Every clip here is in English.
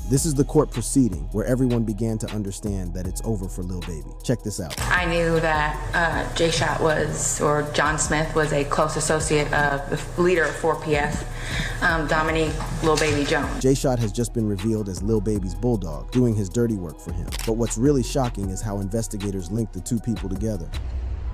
This is the court proceeding where everyone began to understand that it's over for Lil Baby. Check this out. I knew that J-Shot or John Smith was a close associate of the leader of 4PF, Dominique Lil Baby Jones. J-Shot has just been revealed as Lil Baby's bulldog, doing his dirty work for him. But what's really shocking is how investigators link the two people together.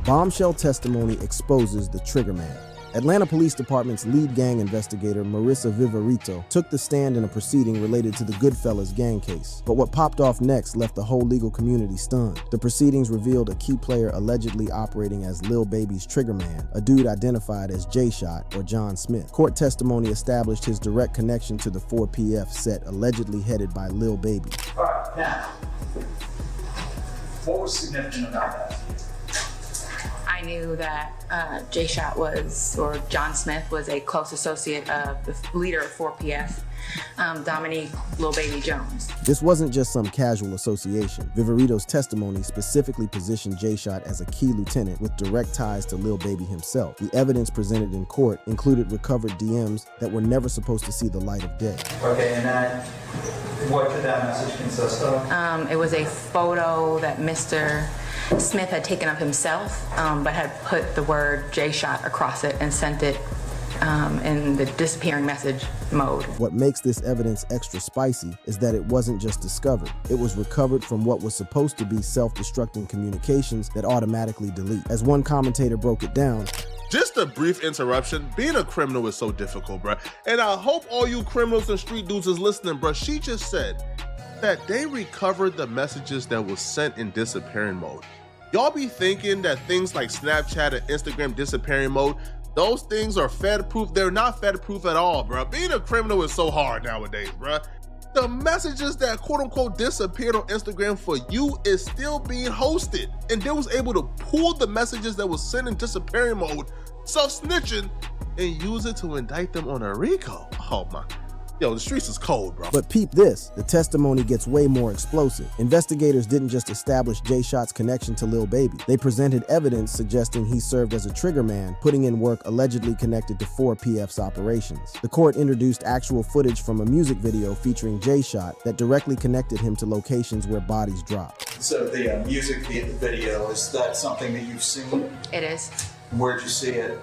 Bombshell testimony exposes the trigger man. Atlanta Police Department's lead gang investigator, Marissa Viverito, took the stand in a proceeding related to the Goodfellas gang case. But what popped off next left the whole legal community stunned. The proceedings revealed a key player allegedly operating as Lil Baby's trigger man, a dude identified as J-Shot or John Smith. Court testimony established his direct connection to the 4PF set allegedly headed by Lil Baby. All right, now, what was significant about that? I knew that J-Shot or John Smith was a close associate of the leader of 4PF, Dominique Lil Baby Jones. This wasn't just some casual association. Viverito's testimony specifically positioned J-Shot as a key lieutenant with direct ties to Lil Baby himself. The evidence presented in court included recovered DMs that were never supposed to see the light of day. Okay, and what did that message consist of? It was a photo that Mr. Smith had taken of himself, but had put the word J-Shot across it and sent it in the disappearing message mode. What makes this evidence extra spicy is that it wasn't just discovered. It was recovered from what was supposed to be self-destructing communications that automatically delete. As one commentator broke it down, just a brief interruption. Being a criminal is so difficult, bruh. And I hope all you criminals and street dudes is listening, bruh. She just said that they recovered the messages that was sent in disappearing mode. Y'all be thinking that things like Snapchat and Instagram disappearing mode, those things are Fed-proof. They're not Fed-proof at all, bruh. Being a criminal is so hard nowadays, bruh. The messages that quote-unquote disappeared on Instagram for you is still being hosted. And they was able to pull the messages that was sent in disappearing mode, self-snitching, and use it to indict them on a RICO. Oh my. Yo, the streets is cold, bro. But peep this, the testimony gets way more explosive. Investigators didn't just establish J-Shot's connection to Lil Baby. They presented evidence suggesting he served as a trigger man, putting in work allegedly connected to 4PF's operations. The court introduced actual footage from a music video featuring J-Shot that directly connected him to locations where bodies dropped. So the music video, is that something that you've seen? It is. Where'd you see it?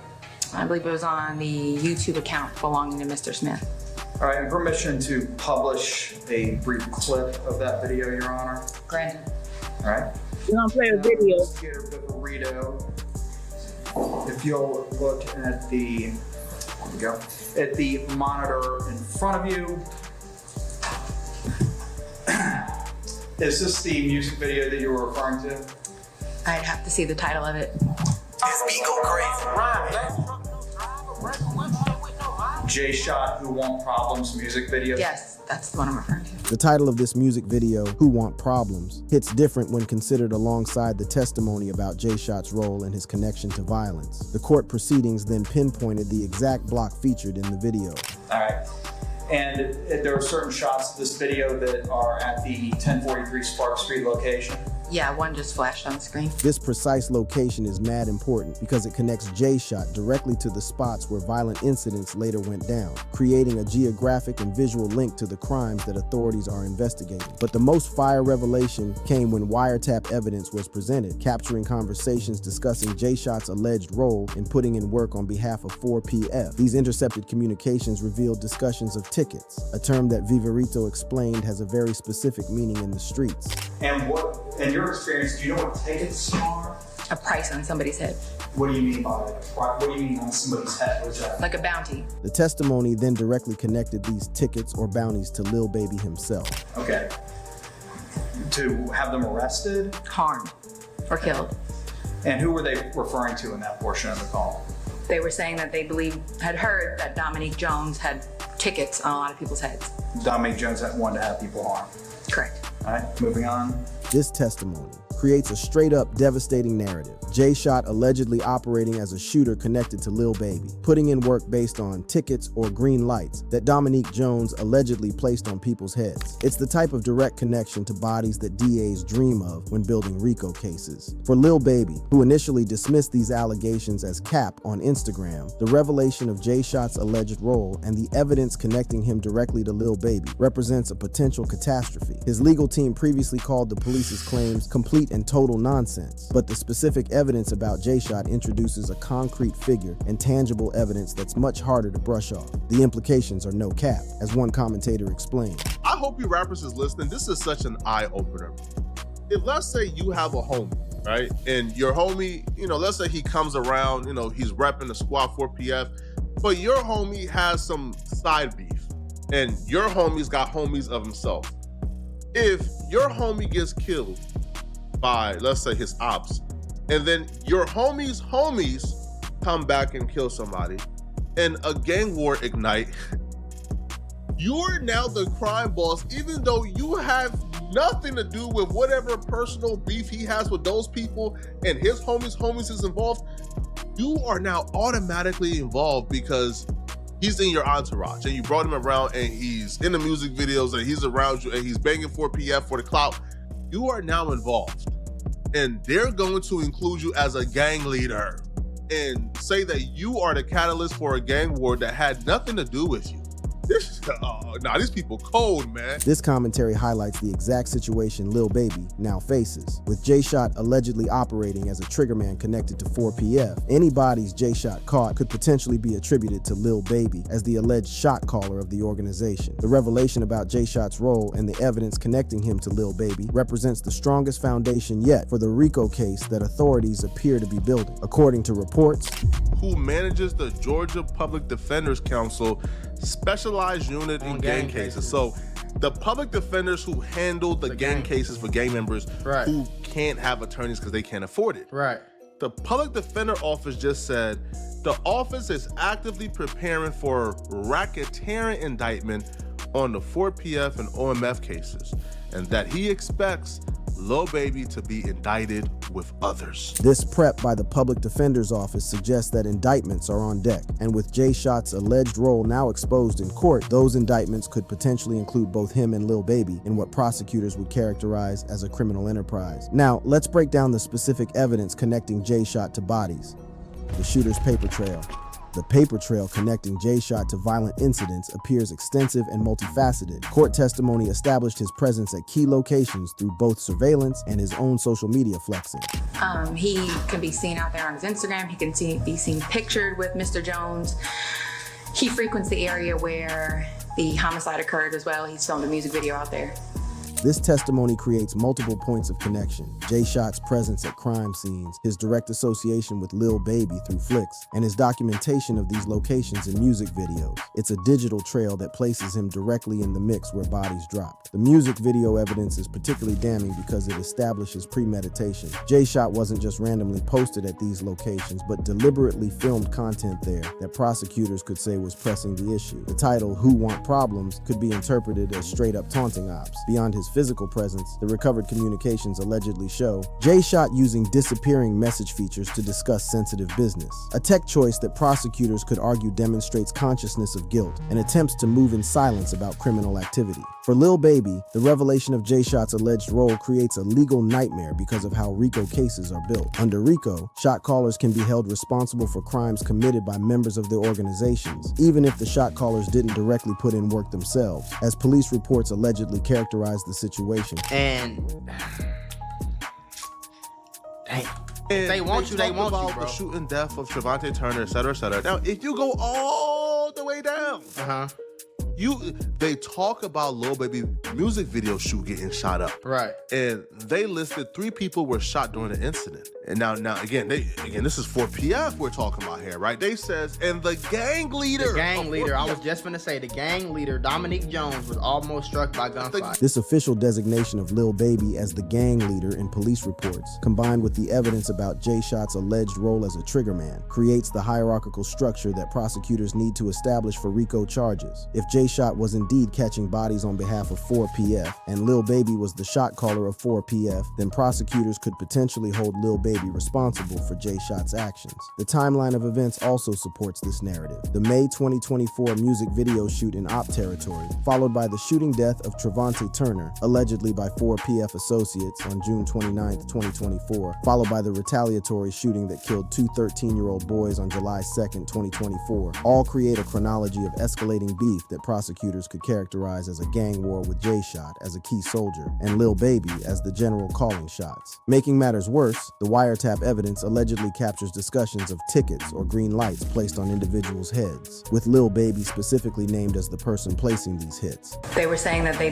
I believe it was on the YouTube account belonging to Mr. Smith. All right, and permission to publish a brief clip of that video, Your Honor. Granted. All right. We're gonna play a video. Investigator Viverito, if you'll look at the, there we go, at the monitor in front of you. Is this the music video that you were referring to? I'd have to see the title of it. This beat go crazy. J-Shot Who Want Problems music video? Yes, that's the one I'm referring to. The title of this music video, Who Want Problems, hits different when considered alongside the testimony about J-Shot's role and his connection to violence. The court proceedings then pinpointed the exact block featured in the video. All right. And there are certain shots of this video that are at the 1043 Spark Street location? Yeah, one just flashed on the screen. This precise location is mad important because it connects J-Shot directly to the spots where violent incidents later went down, creating a geographic and visual link to the crimes that authorities are investigating. But the most fire revelation came when wiretap evidence was presented, capturing conversations discussing J-Shot's alleged role in putting in work on behalf of 4PF. These intercepted communications revealed discussions of tickets, a term that Viverito explained has a very specific meaning in the streets. And what, in your experience, do you know what tickets are? A price on somebody's head. What do you mean by that? What do you mean on somebody's head? What is that? Like a bounty. The testimony then directly connected these tickets or bounties to Lil Baby himself. Okay. To have them arrested? Harmed or killed. And who were they referring to in that portion of the call? They were saying that they had heard that Dominique Jones had tickets on a lot of people's heads. Dominique Jones wanted to have people harmed. Correct. All right, moving on. This testimony, creates a straight-up devastating narrative. Jay Shot allegedly operating as a shooter connected to Lil Baby, putting in work based on tickets or green lights that Dominique Jones allegedly placed on people's heads. It's the type of direct connection to bodies that DAs dream of when building RICO cases. For Lil Baby, who initially dismissed these allegations as cap on Instagram, the revelation of Jay Shot's alleged role and the evidence connecting him directly to Lil Baby represents a potential catastrophe. His legal team previously called the police's claims complete and total nonsense, but the specific evidence about Jay Shot introduces a concrete figure and tangible evidence that's much harder to brush off. The implications are no cap, as one commentator explained. I hope you rappers is listening. This is such an eye-opener. If let's say you have a homie, right? And your homie, let's say he comes around, he's repping the Squad 4PF, but your homie has some side beef and your homie's got homies of himself. If your homie gets killed by, let's say, his ops, and then your homie's homies come back and kill somebody, and a gang war ignite, you're now the crime boss, even though you have nothing to do with whatever personal beef he has with those people and his homies is involved. You are now automatically involved because he's in your entourage and you brought him around and he's in the music videos and he's around you and he's banging 4PF for the clout. You are now involved and they're going to include you as a gang leader and say that you are the catalyst for a gang war that had nothing to do with you. These people cold, man. This commentary highlights the exact situation Lil Baby now faces. With Jay Shot allegedly operating as a triggerman connected to 4PF, any bodies Jay Shot caught could potentially be attributed to Lil Baby as the alleged shot caller of the organization. The revelation about Jay Shot's role and the evidence connecting him to Lil Baby represents the strongest foundation yet for the RICO case that authorities appear to be building. According to reports, who manages the Georgia Public Defenders Council specialized unit in gang cases. So the public defenders who handle the gang cases for gang members who can't have attorneys because they can't afford it. Right. The public defender office just said the office is actively preparing for racketeering indictment on the 4PF and OMF cases, and that he expects Lil Baby to be indicted with others. This prep by the public defender's office suggests that indictments are on deck, and with Jay Shot's alleged role now exposed in court, those indictments could potentially include both him and Lil Baby in what prosecutors would characterize as a criminal enterprise. Now, let's break down the specific evidence connecting Jay Shot to bodies. The shooter's paper trail. The paper trail connecting Jay Shot to violent incidents appears extensive and multifaceted. Court testimony established his presence at key locations through both surveillance and his own social media flexing. He can be seen out there on his Instagram. He can be seen pictured with Mr. Jones. He frequents the area where the homicide occurred as well. He's filmed a music video out there. This testimony creates multiple points of connection. Jay Shot's presence at crime scenes, his direct association with Lil Baby through flicks, and his documentation of these locations in music videos. It's a digital trail that places him directly in the mix where bodies dropped. The music video evidence is particularly damning because it establishes premeditation. Jay Shot wasn't just randomly posted at these locations, but deliberately filmed content there that prosecutors could say was pressing the issue. The title, Who Want Problems, could be interpreted as straight up taunting ops. Beyond his physical presence, the recovered communications allegedly show Jay Shot using disappearing message features to discuss sensitive business, a tech choice that prosecutors could argue demonstrates consciousness of guilt and attempts to move in silence about criminal activity. For Lil Baby, the revelation of Jay Shot's alleged role creates a legal nightmare because of how RICO cases are built. Under RICO, shot callers can be held responsible for crimes committed by members of their organizations, even if the shot callers didn't directly put in work themselves, as police reports allegedly characterized the situation. And damn. And they want you, they want you, bro. The shooting death of Trevante Turner, et cetera, et cetera. Now, if you go all the way down, they talk about Lil Baby music video shoot getting shot up. Right. And they listed 3 people were shot during the incident. And now again, this is 4PF we're talking about here, right? They says, and the gang leader. The gang leader, I 4PF was just finna say, the gang leader, Dominique Jones, was almost struck by gunfire. This official designation of Lil Baby as the gang leader in police reports, combined with the evidence about Jay Shot's alleged role as a triggerman, creates the hierarchical structure that prosecutors need to establish for RICO charges. If Jay Shot was indeed catching bodies on behalf of 4PF, and Lil Baby was the shot caller of 4PF, then prosecutors could potentially hold Lil Baby responsible for Jay Shot's actions. The timeline of events also supports this narrative. The May 2024 music video shoot in Op territory, followed by the shooting death of Trevante Turner, allegedly by 4PF associates on June 29, 2024, followed by the retaliatory shooting that killed two 13-year-old boys on July 2, 2024, all create a chronology of escalating beef that prosecutors could characterize as a gang war with Jay Shot as a key soldier and Lil Baby as the general calling shots. Making matters worse, the wiretap evidence allegedly captures discussions of tickets or green lights placed on individuals' heads, with Lil Baby specifically named as the person placing these hits. They were saying that they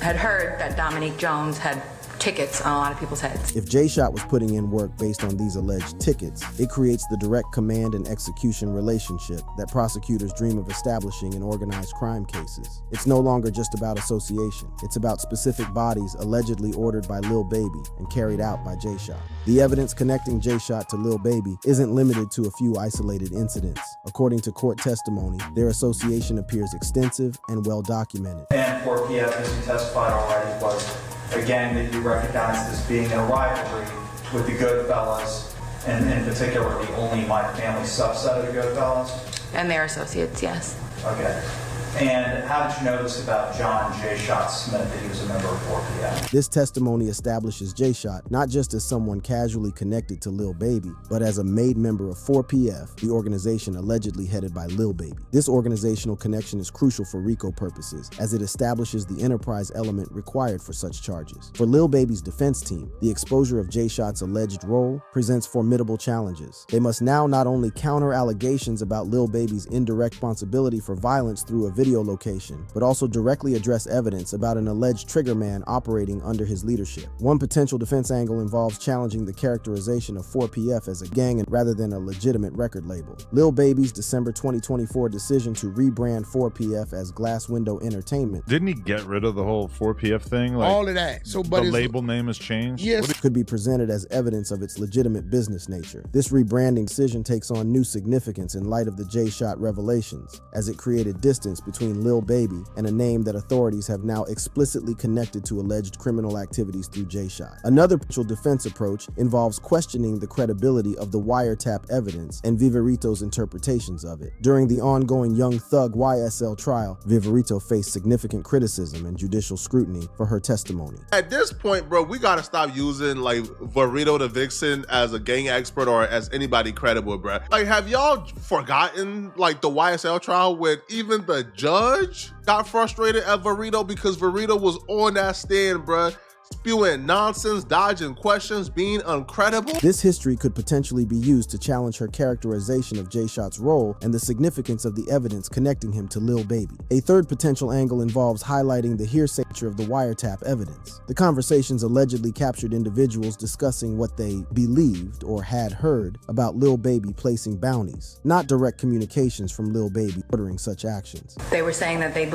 had heard that Dominique Jones had tickets on a lot of people's heads. If Jay Shot was putting in work based on these alleged tickets, it creates the direct command and execution relationship that prosecutors dream of establishing in organized crime cases. It's no longer just about association. It's about specific bodies allegedly ordered by Lil Baby and carried out by Jay Shot. The evidence connecting Jay Shot to Lil Baby isn't limited to a few isolated incidents. According to court testimony, their association appears extensive and well documented. And 4PF, as you testified already, was a gang that you recognized as being in a rivalry with the Goodfellas, and in particular the only My Family subset of the Goodfellas. And their associates, yes. Okay. And how did you know this about John Jay Shot Smith, that he was a member of 4PF? This testimony establishes Jay Shot not just as someone casually connected to Lil Baby, but as a made member of 4PF, the organization allegedly headed by Lil Baby. This organizational connection is crucial for RICO purposes, as it establishes the enterprise element required for such charges. For Lil Baby's defense team, the exposure of Jay Shot's alleged role presents formidable challenges. They must now not only counter allegations about Lil Baby's indirect responsibility for violence through a video location, but also directly address evidence about an alleged triggerman operating under his leadership. One potential defense angle involves challenging the characterization of 4PF as a gang rather than a legitimate record label. Lil Baby's December 2024 decision to rebrand 4PF as Glass Window Entertainment Didn't he get rid of the whole 4PF thing? Like, all of that. So, but the label name has changed? Yes. could be presented as evidence of its legitimate business nature. This rebranding decision takes on new significance in light of the Jay Shot revelations, as it created distance between Lil Baby and a name that authorities have now explicitly connected to alleged criminal activities through Jay Shot. Another potential defense approach involves questioning the credibility of the wiretap evidence and Viverito's interpretations of it. During the ongoing Young Thug YSL trial, Viverito faced significant criticism and judicial scrutiny for her testimony. At this point, bro, we gotta stop using like Verito the Vixen as a gang expert or as anybody credible, bro. Like, have y'all forgotten like the YSL trial where even the judge got frustrated at Verito because Verito was on that stand, bruh, spewing nonsense, dodging questions, being uncredible? This history could potentially be used to challenge her characterization of Jay Shot's role and the significance of the evidence connecting him to Lil Baby. A third potential angle involves highlighting the hearsay nature of the wiretap evidence. The conversations allegedly captured individuals discussing what they believed or had heard about Lil Baby placing bounties, not direct communications from Lil Baby ordering such actions. They were saying that they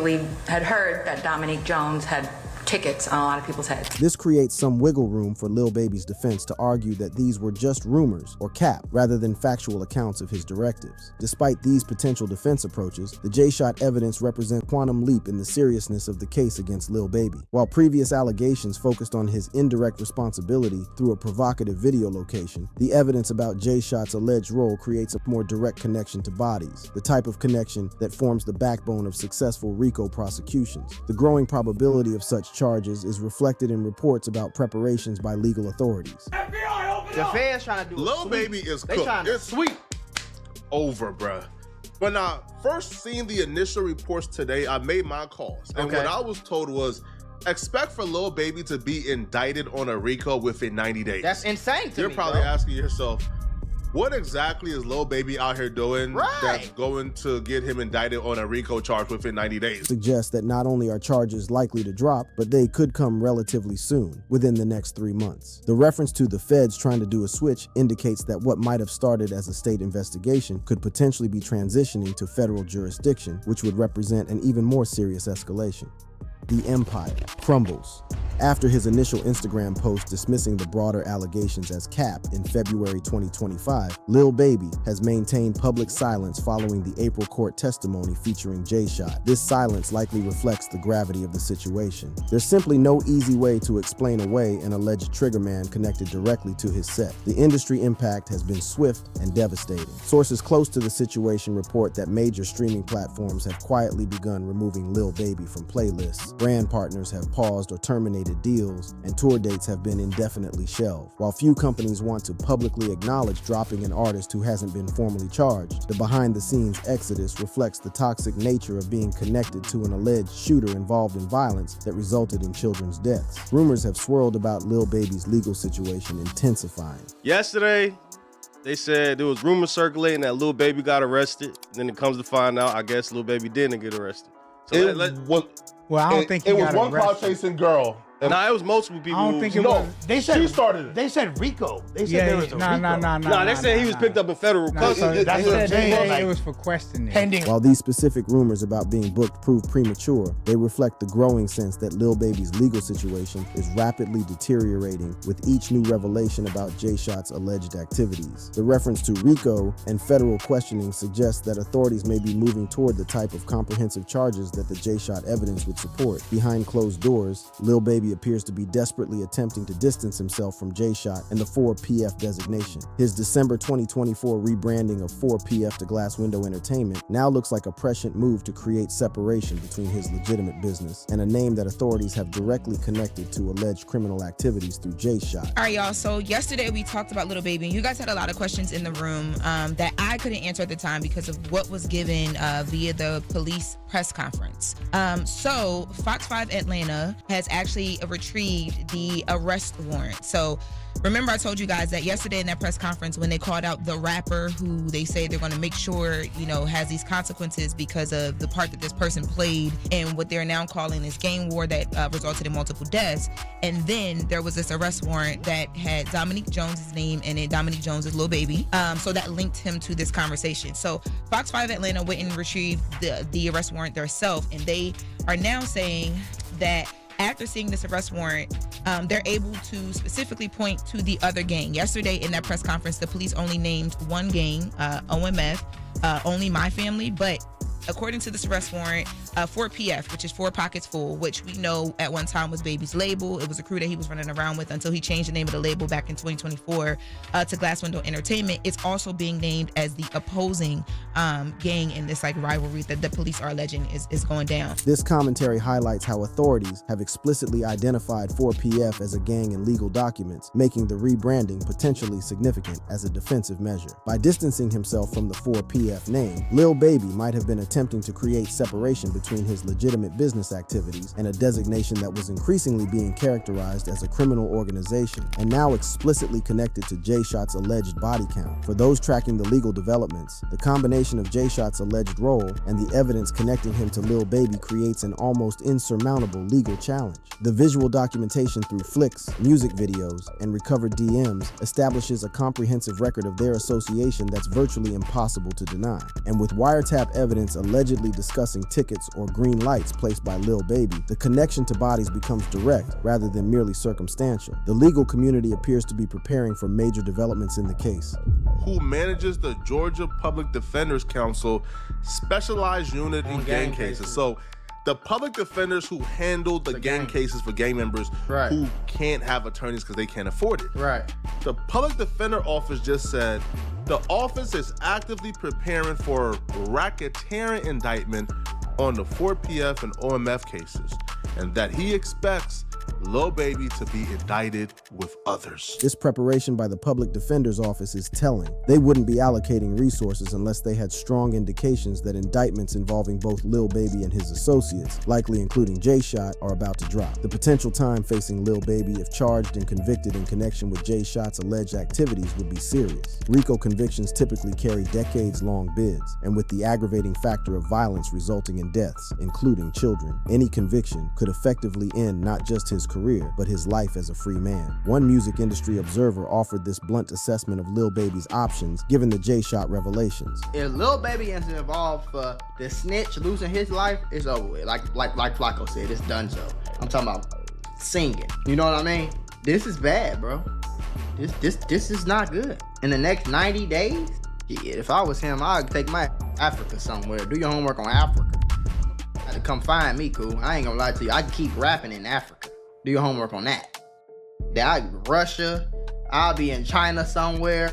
had heard that Dominique Jones had tickets on a lot of people's heads. This creates some wiggle room for Lil Baby's defense to argue that these were just rumors or cap rather than factual accounts of his directives. Despite these potential defense approaches, the Jay Shot evidence represents a quantum leap in the seriousness of the case against Lil Baby. While previous allegations focused on his indirect responsibility through a provocative video location, the evidence about Jay Shot's alleged role creates a more direct connection to bodies, the type of connection that forms the backbone of successful RICO prosecutions. The growing probability of such charges is reflected in reports about preparations by legal authorities. The feds trying to do Lil Baby is cooked. It's sweet. Over, bruh. When I first seen the initial reports today, I made my calls. And what I was told was, expect for Lil Baby to be indicted on a RICO within 90 days. That's insane to me, You're probably asking yourself, What exactly is Lil Baby out here doing that's going to get him indicted on a RICO charge within 90 days? Suggests that not only are charges likely to drop, but they could come relatively soon, within the next 3 months. The reference to the feds trying to do a switch indicates that what might have started as a state investigation could potentially be transitioning to federal jurisdiction, which would represent an even more serious escalation. The empire crumbles. After his initial Instagram post dismissing the broader allegations as cap in February 2025, Lil Baby has maintained public silence following the April court testimony featuring J-Shot. This silence likely reflects the gravity of the situation. There's simply no easy way to explain away an alleged trigger man connected directly to his set. The industry impact has been swift and devastating. Sources close to the situation report that major streaming platforms have quietly begun removing Lil Baby from playlists. Brand partners have paused or terminated deals, and tour dates have been indefinitely shelved. While few companies want to publicly acknowledge dropping an artist who hasn't been formally charged, the behind-the-scenes exodus reflects the toxic nature of being connected to an alleged shooter involved in violence that resulted in children's deaths. Rumors have swirled about Lil Baby's legal situation intensifying. Yesterday, they said there was rumors circulating that Lil Baby got arrested. Then it comes to find out, I guess Lil Baby didn't get arrested. So Well, I don't think he it was got one cloud arrested. chasing girl. Nah, it was multiple people. I don't think it No, was. They said she started it. They said RICO. They said Yeah, there was a nah, RICO. nah. They said he was picked up in federal Nah, custody. so That's they what I'm said saying, like, it was for questioning. Pending. While these specific rumors about being booked prove premature, they reflect the growing sense that Lil Baby's legal situation is rapidly deteriorating with each new revelation about J-Shot's alleged activities. The reference to RICO and federal questioning suggests that authorities may be moving toward the type of comprehensive charges that the J-Shot evidence would support. Behind closed doors, Lil Baby appears to be desperately attempting to distance himself from J-Shot and the 4PF designation. His December 2024 rebranding of 4PF to Glass Window Entertainment now looks like a prescient move to create separation between his legitimate business and a name that authorities have directly connected to alleged criminal activities through J-Shot. All right, y'all. So yesterday we talked about Lil Baby, and you guys had a lot of questions in the room that I couldn't answer at the time because of what was given via the police press conference. So Fox 5 Atlanta has actually retrieved the arrest warrant. So remember I told you guys that yesterday in that press conference when they called out the rapper who they say they're going to make sure, has these consequences because of the part that this person played in what they're now calling this gang war that resulted in multiple deaths. And then there was this arrest warrant that had Dominique Jones' name in it. Dominique Jones is Lil Baby. So that linked him to this conversation. So Fox 5 Atlanta went and retrieved the arrest warrant themselves, and they are now saying that after seeing this arrest warrant, they're able to specifically point to the other gang. Yesterday in that press conference, the police only named one gang, OMF, only My Family, but according to this arrest warrant, 4PF, which is 4 Pockets Full, which we know at one time was Baby's label. It was a crew that he was running around with until he changed the name of the label back in 2024 to Glass Window Entertainment. It's also being named as the opposing gang in this rivalry that the police are alleging is going down. This commentary highlights how authorities have explicitly identified 4PF as a gang in legal documents, making the rebranding potentially significant as a defensive measure. By distancing himself from the 4PF name, Lil Baby might have been attempting to create separation between his legitimate business activities and a designation that was increasingly being characterized as a criminal organization and now explicitly connected to J-Shot's alleged body count. For those tracking the legal developments, the combination of J-Shot's alleged role and the evidence connecting him to Lil Baby creates an almost insurmountable legal challenge. The visual documentation through flicks, music videos, and recovered DMs establishes a comprehensive record of their association that's virtually impossible to deny. And with wiretap evidence allegedly discussing tickets or green lights placed by Lil Baby, the connection to bodies becomes direct rather than merely circumstantial. The legal community appears to be preparing for major developments in the case. Who manages the Georgia Public Defenders Council specialized unit in gang cases. So the public defenders who handle the gang cases for gang members who can't have attorneys because they can't afford it. Right. The public defender office just said the office is actively preparing for racketeering indictment on the 4PF and OMF cases, and that he expects Lil Baby to be indicted with others. This preparation by the public defender's office is telling. They wouldn't be allocating resources unless they had strong indications that indictments involving both Lil Baby and his associates, likely including Jay Shot, are about to drop. The potential time facing Lil Baby, if charged and convicted in connection with Jay Shot's alleged activities, would be serious. RICO convictions typically carry decades-long bids, and with the aggravating factor of violence resulting in deaths, including children, any conviction could effectively end not just his career, but his life as a free man. One music industry observer offered this blunt assessment of Lil Baby's options given the Jay Shot revelations. If Lil Baby is involved for the snitch losing his life, it's over with. Like Flacco said, it's done so. I'm talking about singing. You know what I mean? This is bad, bro. This is not good. In the next 90 days, yeah, if I was him, I'd take my Africa somewhere. Do your homework on Africa. Come find me, cool. I ain't gonna lie to you. I can keep rapping in Africa. Do your homework on that. Russia. I'll be in China somewhere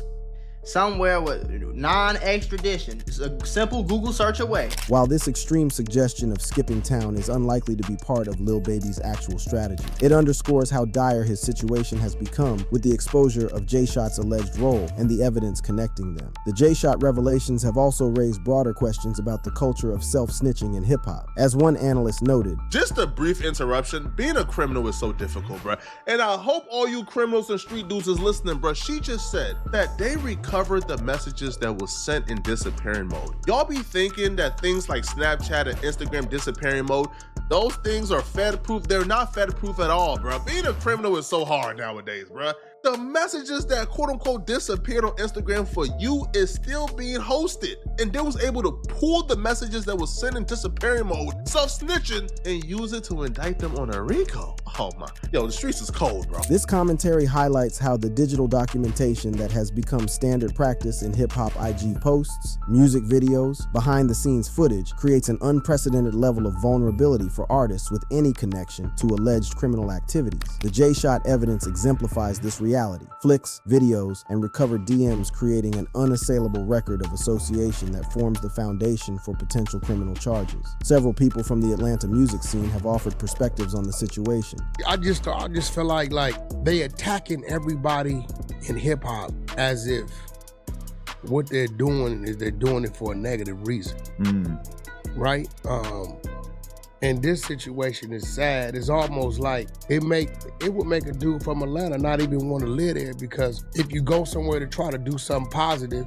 with non-extradition. It's a simple Google search away. While this extreme suggestion of skipping town is unlikely to be part of Lil Baby's actual strategy, it underscores how dire his situation has become with the exposure of Jay Shot's alleged role and the evidence connecting them. The Jay Shot revelations have also raised broader questions about the culture of self-snitching in hip-hop. As one analyst noted, just a brief interruption, being a criminal is so difficult, bruh. And I hope all you criminals and street dudes is listening, bruh. She just said that they recovered the messages that was sent in disappearing mode. Y'all be thinking that things like Snapchat and Instagram disappearing mode, those things are Fed-proof. They're not Fed-proof at all, bruh. Being a criminal is so hard nowadays, bruh. The messages that quote-unquote disappeared on Instagram for you is still being hosted. And they was able to pull the messages that was sent in disappearing mode, self-snitching, and use it to indict them on a RICO. Oh my, yo, the streets is cold, bro. This commentary highlights how the digital documentation that has become standard practice in hip-hop IG posts, music videos, behind-the-scenes footage creates an unprecedented level of vulnerability for artists with any connection to alleged criminal activities. The Jay Shot evidence exemplifies this reality. Flicks, videos, and recovered DMs creating an unassailable record of association that forms the foundation for potential criminal charges. Several people from the Atlanta music scene have offered perspectives on the situation. I just feel like they attacking everybody in hip hop as if what they're doing is they're doing it for a negative reason, right? And this situation is sad. It's almost like it would make a dude from Atlanta not even want to live there, because if you go somewhere to try to do something positive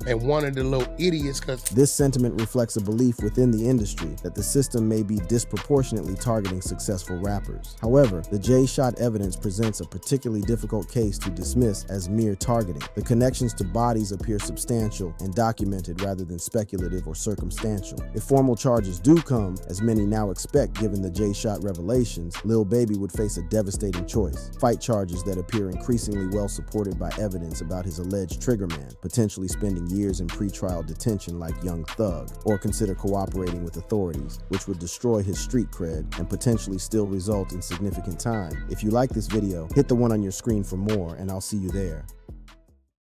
and one of the little idiots, This sentiment reflects a belief within the industry that the system may be disproportionately targeting successful rappers. However, the Jay Shot evidence presents a particularly difficult case to dismiss as mere targeting. The connections to bodies appear substantial and documented rather than speculative or circumstantial. If formal charges do come, as many now expect given the Jay Shot revelations, Lil Baby would face a devastating choice. Fight charges that appear increasingly well supported by evidence about his alleged triggerman, potentially spending years in pretrial detention like Young Thug, or consider cooperating with authorities, which would destroy his street cred and potentially still result in significant time. If you like this video, hit the one on your screen for more, and I'll see you there.